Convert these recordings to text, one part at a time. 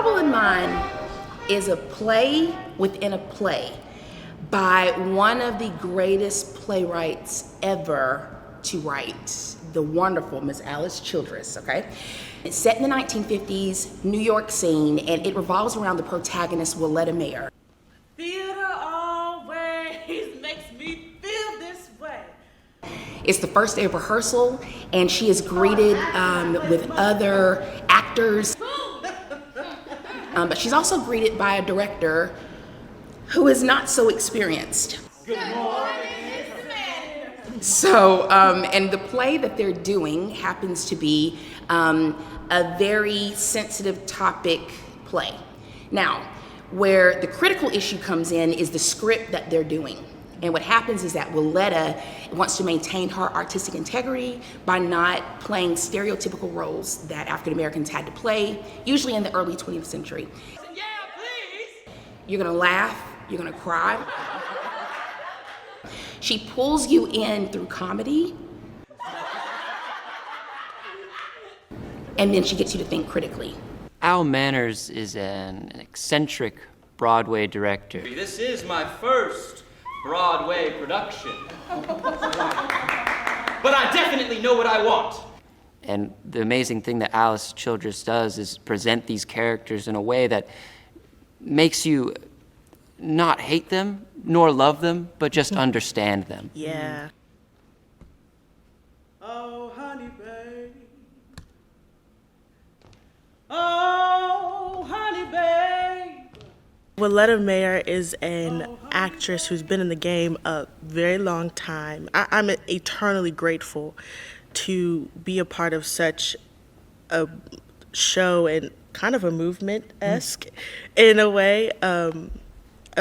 Trouble in Mind is a play within a play by one of the greatest playwrights ever to write, the wonderful Miss Alice Childress, okay? It's set in the 1950s, New York scene, and it revolves around the protagonist, Ledger-Enquirer. Theater always makes me feel this way. It's the first day of rehearsal, and she is greeted with other actors. But she's also greeted by a director who is not so experienced. Good morning. So, and the play that they're doing happens to be a very sensitive topic play. Now, where the critical issue comes in is the script that they're doing. And what happens is that Willetta wants to maintain her artistic integrity by not playing stereotypical roles that African Americans had to play, usually in the early 20th century. Yeah, please. You're gonna laugh, you're gonna cry. She pulls you in through comedy, and then she gets you to think critically. Al Manners is an eccentric Broadway director. This is my first Broadway production. But I definitely know what I want. And the amazing thing that Alice Childress does is present these characters in a way that makes you not hate them, nor love them, but just understand them. Yeah. Oh, honey, babe. Oh, honey, babe. Ledger-Enquirer is an actress who's been in the game a very long time. I'm eternally grateful to be a part of such a show and kind of a movement-esque in a way of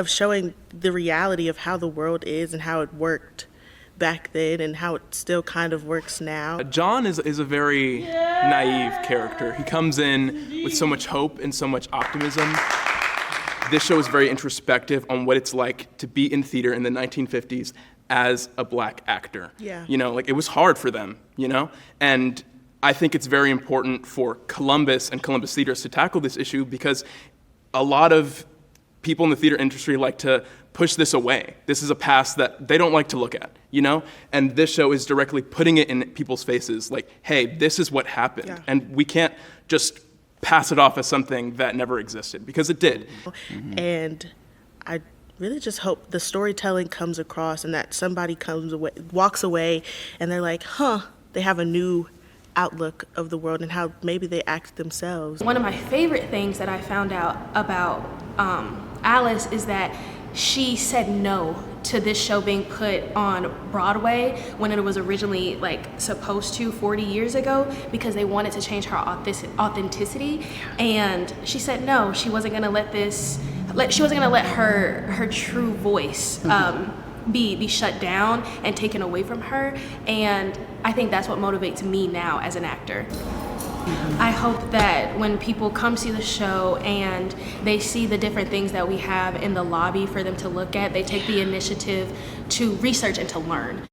showing the reality of how the world is and how it worked back then and how it still kind of works now. John is a very naive character. He comes in with so much hope and so much optimism. This show is very introspective on what it's like to be in theater in the 1950s as a black actor. Yeah. You know, like it was hard for them, you know? And I think it's very important for Columbus and Columbus theaters to tackle this issue because a lot of people in the theater industry like to push this away. This is a past that they don't like to look at, you know? And this show is directly putting it in people's faces like, hey, this is what happened. Yeah. And we can't just pass it off as something that never existed, because it did. And I really just hope the storytelling comes across and that somebody walks away and they're like, they have a new outlook of the world and how maybe they act themselves. One of my favorite things that I found out about Alice is that she said no to this show being put on Broadway when it was originally supposed to 40 years ago because they wanted to change her authenticity, and she said no. She wasn't gonna let her true voice be shut down and taken away from her, and I think that's what motivates me now as an actor. I hope that when people come see the show and they see the different things that we have in the lobby for them to look at, they take the initiative to research and to learn.